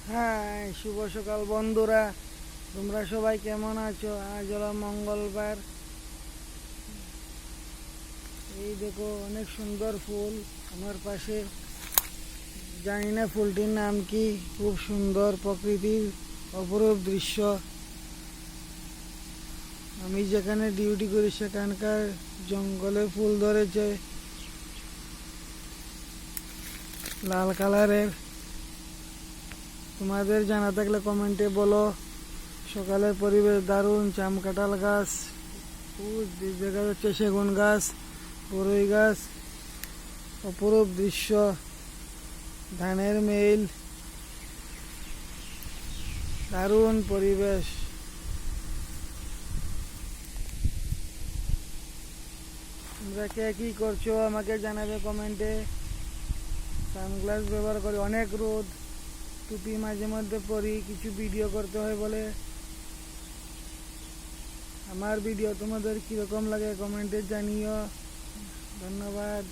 হ্যাঁ, শুভ সকাল বন্ধুরা। তোমরা সবাই কেমন আছো? আজ হলো মঙ্গলবার। এই দেখো অনেক সুন্দর ফুল আমার পাশে। জানি না ফুলটির নাম কি। খুব সুন্দর প্রকৃতির অপরূপ দৃশ্য। আমি যেখানে ডিউটি করি সেখানকার জঙ্গলে ফুল ধরেছে লাল কালারের। তোমাদের জানা থাকলে কমেন্টে বলো। সকালের পরিবেশ দারুণ। জাম কাঁঠাল গাছ, দেখা যাচ্ছে সেগুন গাছ, বরই গাছ, অপরূপ দৃশ্য, ধানের মিল, দারুণ পরিবেশ। তোমরা কে কি করছো আমাকে জানাবে কমেন্টে। সানগ্লাস ব্যবহার করি, অনেক রোদ, টুপি মাঝে মধ্যে পরি, কিছু ভিডিও করতে হয় বলে। আমার ভিডিও তোমাদের কিরকম লাগে কমেন্টে জানিও। ধন্যবাদ।